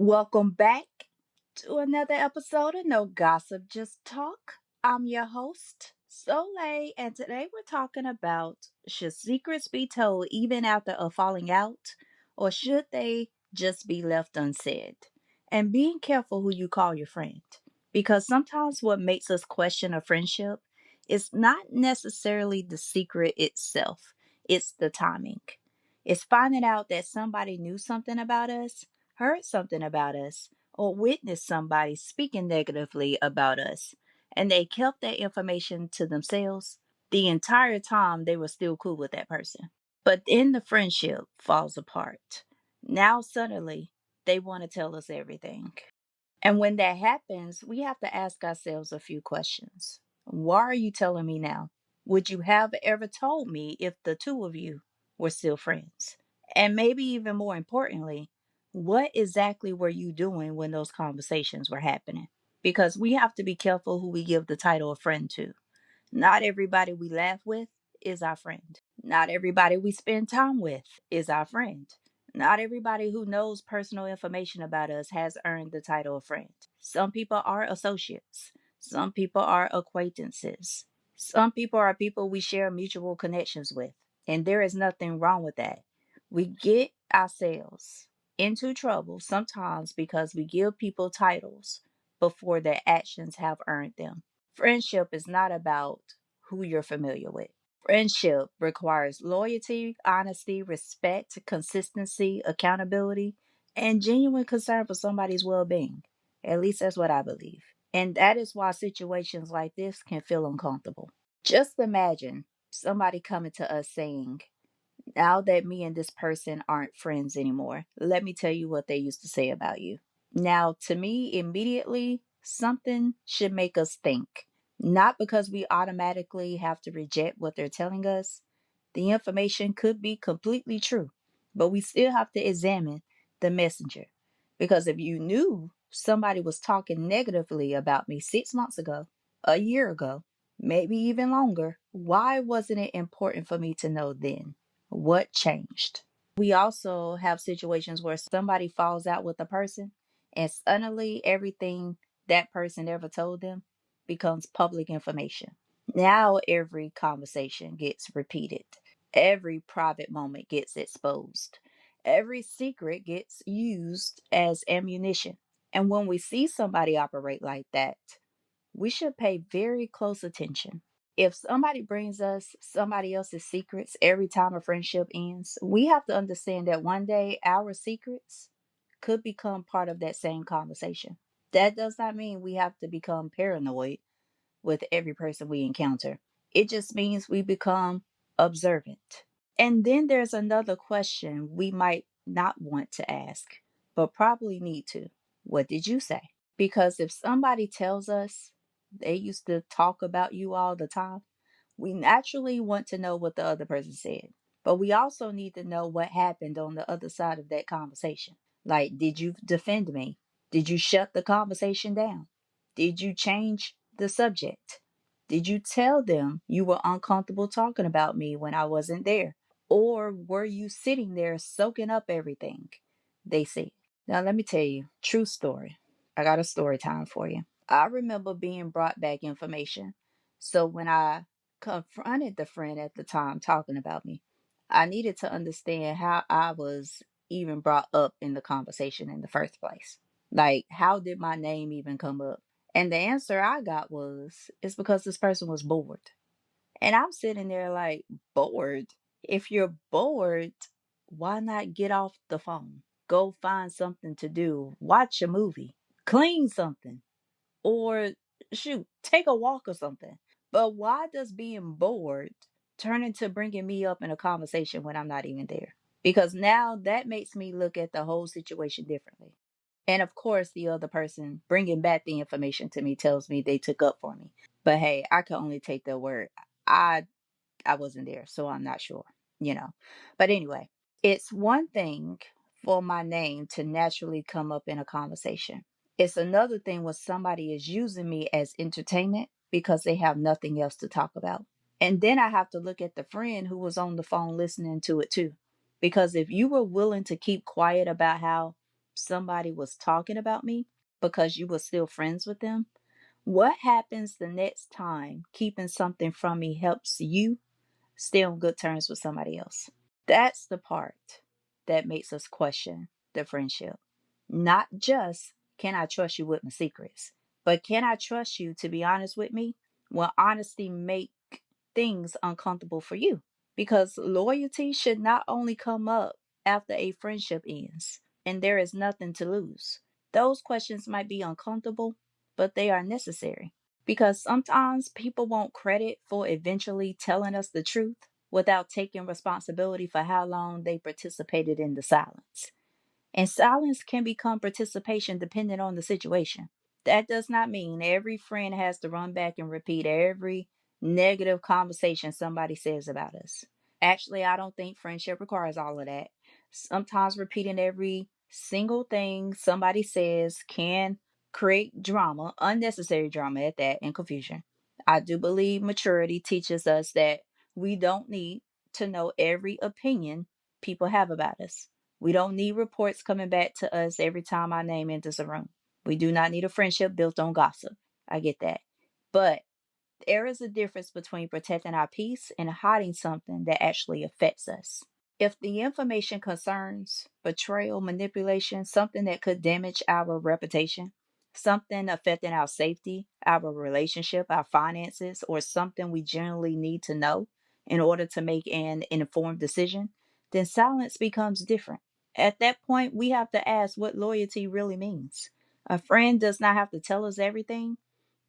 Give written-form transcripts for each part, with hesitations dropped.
Welcome back to another episode of No Gossip, Just Talk. I'm your host, Soleil, and today we're talking about should secrets be told even after a falling out, or should they just be left unsaid? And being careful who you call your friend, because sometimes what makes us question a friendship is not necessarily the secret itself, it's the timing. It's finding out that somebody knew something about us, heard something about us, or witnessed somebody speaking negatively about us, and they kept that information to themselves the entire time they were still cool with that person. But then the friendship falls apart. Now, suddenly, they want to tell us everything. And when that happens, we have to ask ourselves a few questions. Why are you telling me now? Would you have ever told me if the two of you were still friends? And maybe even more importantly, what exactly were you doing when those conversations were happening? Because we have to be careful who we give the title of friend to. Not everybody we laugh with is our friend. Not everybody we spend time with is our friend. Not everybody who knows personal information about us has earned the title of friend. Some people are associates. Some people are acquaintances. Some people are people we share mutual connections with. And there is nothing wrong with that. We get ourselves into trouble sometimes because we give people titles before their actions have earned them. Friendship is not about who you're familiar with. Friendship requires loyalty, honesty, respect, consistency, accountability, and genuine concern for somebody's well being. At least that's what I believe. And that is why situations like this can feel uncomfortable. Just imagine somebody coming to us saying, now that me and this person aren't friends anymore, let me tell you what they used to say about you. Now, to me, immediately, something should make us think. Not because we automatically have to reject what they're telling us. The information could be completely true, but we still have to examine the messenger. Because if you knew somebody was talking negatively about me 6 months ago, a year ago, maybe even longer, why wasn't it important for me to know then? What changed? We also have situations where somebody falls out with a person and suddenly everything that person ever told them becomes public information. Now every conversation gets repeated. Every private moment gets exposed. Every secret gets used as ammunition. And when we see somebody operate like that, we should pay very close attention. If somebody brings us somebody else's secrets every time a friendship ends, we have to understand that one day our secrets could become part of that same conversation. That does not mean we have to become paranoid with every person we encounter. It just means we become observant. And then there's another question we might not want to ask, but probably need to. What did you say? Because if somebody tells us they used to talk about you all the time, we naturally want to know what the other person said. But we also need to know what happened on the other side of that conversation. Like, did you defend me? Did you shut the conversation down? Did you change the subject? Did you tell them you were uncomfortable talking about me when I wasn't there? Or were you sitting there soaking up everything they said? Now, let me tell you, true story. I got a story time for you. I remember being brought back information. So when I confronted the friend at the time talking about me, I needed to understand how I was even brought up in the conversation in the first place. Like, how did my name even come up? And the answer I got was, it's because this person was bored. And I'm sitting there like, bored? If you're bored, why not get off the phone? Go find something to do, watch a movie, clean something, or shoot, take a walk or something. But why does being bored turn into bringing me up in a conversation when I'm not even there? Because now that makes me look at the whole situation differently. And of course, the other person bringing back the information to me tells me they took up for me. But hey, I can only take their word. I I wasn't there, so I'm not sure, you know. But anyway, it's one thing for my name to naturally come up in a conversation. It's another thing when somebody is using me as entertainment because they have nothing else to talk about. And then I have to look at the friend who was on the phone listening to it too. Because if you were willing to keep quiet about how somebody was talking about me because you were still friends with them? What happens the next time keeping something from me helps you stay on good terms with somebody else? That's the part that makes us question the friendship. Not just, can I trust you with my secrets, but can I trust you to be honest with me when honesty make things uncomfortable for you? Because loyalty should not only come up after a friendship ends and there is nothing to lose. Those questions might be uncomfortable, but they are necessary. Because sometimes people want credit for eventually telling us the truth without taking responsibility for how long they participated in the silence. And silence can become participation depending on the situation. That does not mean every friend has to run back and repeat every negative conversation somebody says about us. Actually, I don't think friendship requires all of that. Sometimes repeating every single thing somebody says can create drama, unnecessary drama at that, and confusion. I do believe maturity teaches us that we don't need to know every opinion people have about us. We don't need reports coming back to us every time our name enters a room. We do not need a friendship built on gossip. I get that. But there is a difference between protecting our peace and hiding something that actually affects us. If the information concerns betrayal, manipulation, something that could damage our reputation, something affecting our safety, our relationship, our finances, or something we generally need to know in order to make an informed decision, then silence becomes different. At that point, we have to ask what loyalty really means. A friend does not have to tell us everything,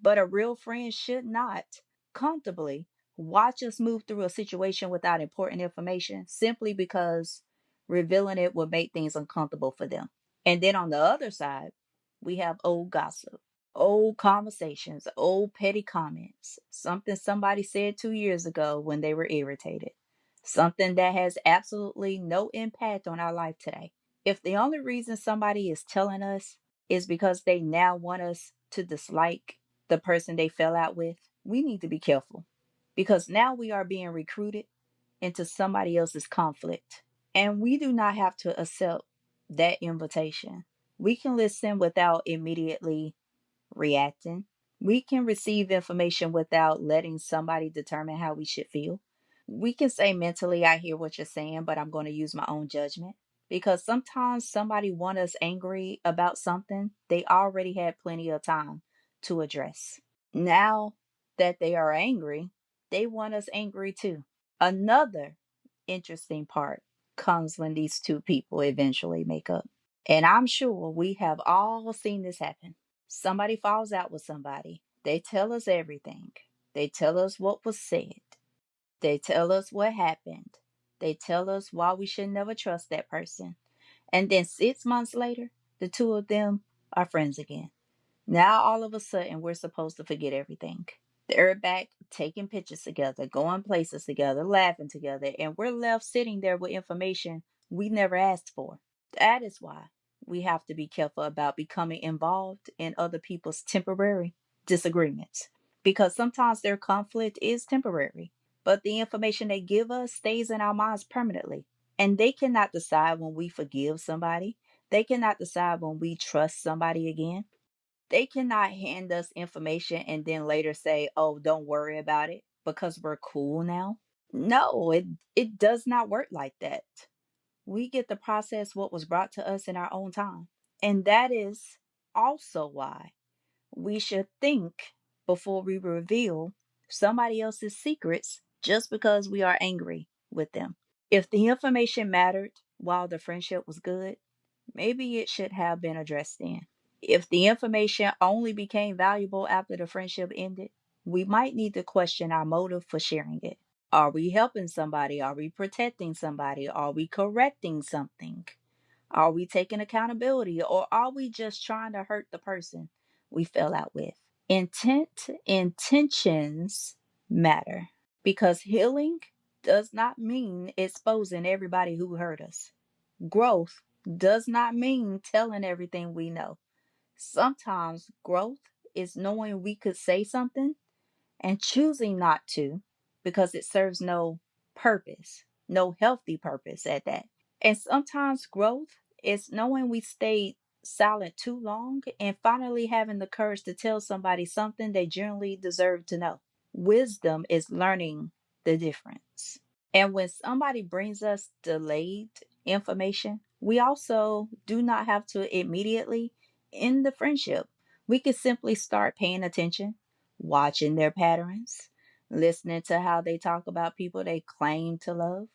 but a real friend should not comfortably watch us move through a situation without important information simply because revealing it would make things uncomfortable for them. And then on the other side, we have old gossip, old conversations, old petty comments, something somebody said 2 years ago when they were irritated, something that has absolutely no impact on our life today. If the only reason somebody is telling us is because they now want us to dislike the person they fell out with, we need to be careful because now we are being recruited into somebody else's conflict. And we do not have to accept that invitation. We can listen without immediately reacting. We can receive information without letting somebody determine how we should feel. We can say mentally, I hear what you're saying, but I'm going to use my own judgment. Because sometimes somebody want us angry about something they already had plenty of time to address. Now that they are angry, they want us angry too. Another interesting part comes when these two people eventually make up. And I'm sure we have all seen this happen. Somebody falls out with somebody. They tell us everything. They tell us what was said. They tell us what happened. They tell us why we should never trust that person. And then 6 months later, the two of them are friends again. Now all of a sudden we're supposed to forget everything. They're back taking pictures together, going places together, laughing together, and we're left sitting there with information we never asked for. That is why we have to be careful about becoming involved in other people's temporary disagreements. Because sometimes their conflict is temporary, but the information they give us stays in our minds permanently. And they cannot decide when we forgive somebody. They cannot decide when we trust somebody again. They cannot hand us information and then later say, oh, don't worry about it because we're cool now. No, it does not work like that. We get to process what was brought to us in our own time. And that is also why we should think before we reveal somebody else's secrets just because we are angry with them. If the information mattered while the friendship was good, maybe it should have been addressed then. If the information only became valuable after the friendship ended, we might need to question our motive for sharing it. Are we helping somebody? Are we protecting somebody? Are we correcting something? Are we taking accountability? Or are we just trying to hurt the person we fell out with? Intentions matter because healing does not mean exposing everybody who hurt us. Growth does not mean telling everything we know. Sometimes growth is knowing we could say something and choosing not to because it serves no purpose, no healthy purpose at that. And sometimes growth It's knowing we stayed silent too long and finally having the courage to tell somebody something they generally deserve to know. Wisdom is learning the difference. And when somebody brings us delayed information, we also do not have to immediately end the friendship. We can simply start paying attention, watching their patterns, listening to how they talk about people they claim to love,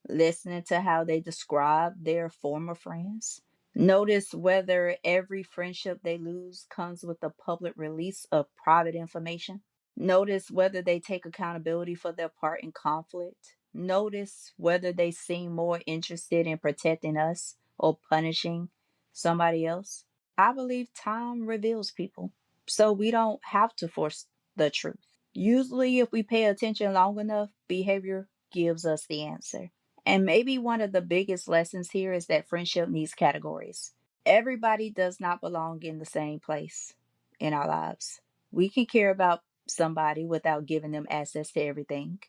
listening to how they describe their former friends. Notice whether every friendship they lose comes with a public release of private information. Notice whether they take accountability for their part in conflict. Notice whether they seem more interested in protecting us or punishing somebody else. I believe time reveals people, so we don't have to force the truth. Usually, if we pay attention long enough, behavior gives us the answer. And maybe one of the biggest lessons here is that friendship needs categories. Everybody does not belong in the same place in our lives. We can care about somebody without giving them access to everything.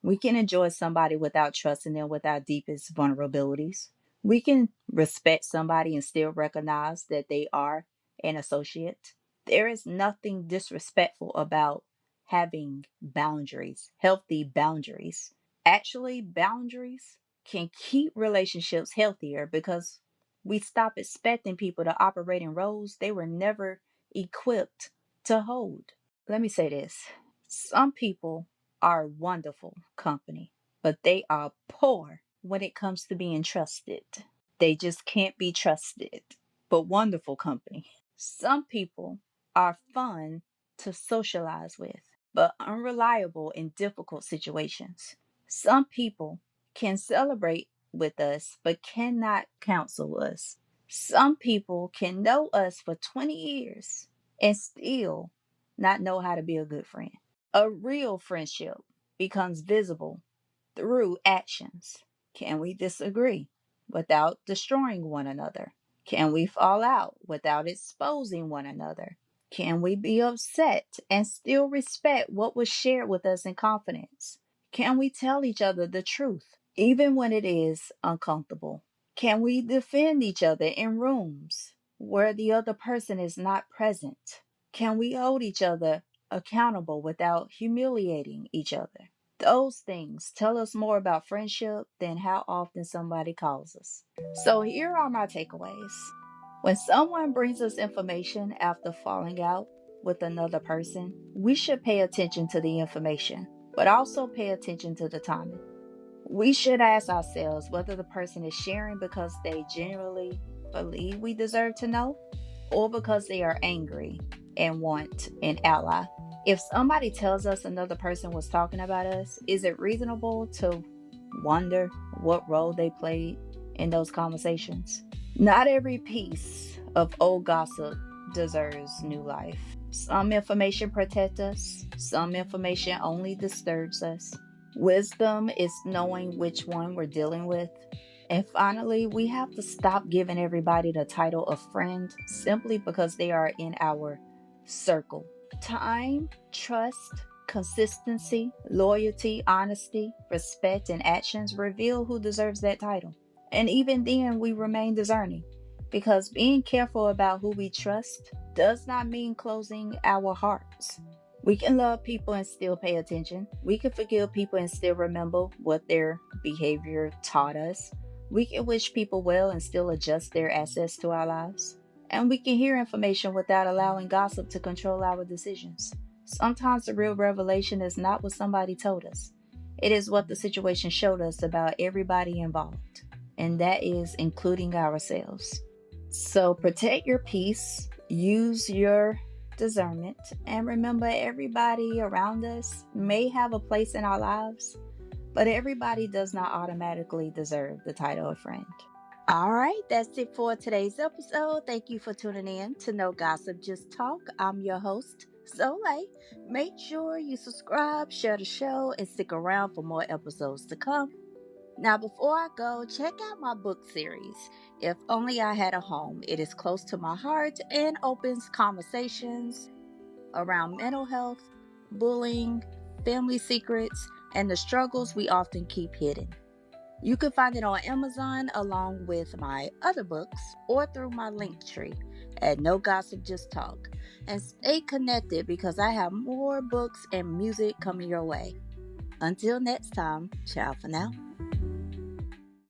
We can enjoy somebody without trusting them with our deepest vulnerabilities. We can respect somebody and still recognize that they are an associate. There is nothing disrespectful about having boundaries, healthy boundaries. Actually, boundaries can keep relationships healthier because we stop expecting people to operate in roles they were never equipped to hold. Let me say this: some people are wonderful company, but they are poor when it comes to being trusted. They just can't be trusted, but wonderful company. Some people are fun to socialize with, but unreliable in difficult situations. Some people can celebrate with us, but cannot counsel us. Some people can know us for 20 years and still not know how to be a good friend. A real friendship becomes visible through actions. Can we disagree without destroying one another? Can we fall out without exposing one another? Can we be upset and still respect what was shared with us in confidence? Can we tell each other the truth, even when it is uncomfortable? Can we defend each other in rooms where the other person is not present? Can we hold each other accountable without humiliating each other? Those things tell us more about friendship than how often somebody calls us. So here are my takeaways. When someone brings us information after falling out with another person, we should pay attention to the information, but also pay attention to the timing. We should ask ourselves whether the person is sharing because they genuinely believe we deserve to know or because they are angry and want an ally. If somebody tells us another person was talking about us, is it reasonable to wonder what role they played in those conversations? Not every piece of old gossip deserves new life. Some information protects us, some information only disturbs us. Wisdom is knowing which one we're dealing with. And finally, we have to stop giving everybody the title of friend simply because they are in our circle. Time, trust, consistency, loyalty, honesty, respect, and actions reveal who deserves that title. And even then, we remain discerning because being careful about who we trust does not mean closing our hearts. We can love people and still pay attention. We can forgive people and still remember what their behavior taught us. We can wish people well and still adjust their access to our lives. And we can hear information without allowing gossip to control our decisions. Sometimes the real revelation is not what somebody told us, it is what the situation showed us about everybody involved, and that is including ourselves. So protect your peace, use your discernment, and remember everybody around us may have a place in our lives, but everybody does not automatically deserve the title of friend. All right, that's it for today's episode. Thank you for tuning in to No Gossip Just Talk. I'm your host, Soleil. Make sure you subscribe, share the show, and stick around for more episodes to come. Now, before I go, check out my book series, If Only I Had a Home. It is close to my heart and opens conversations around mental health, bullying, family secrets, and the struggles we often keep hidden. You can find it on Amazon along with my other books or through my link tree at No Gossip Just Talk. And stay connected because I have more books and music coming your way. Until next time, ciao for now.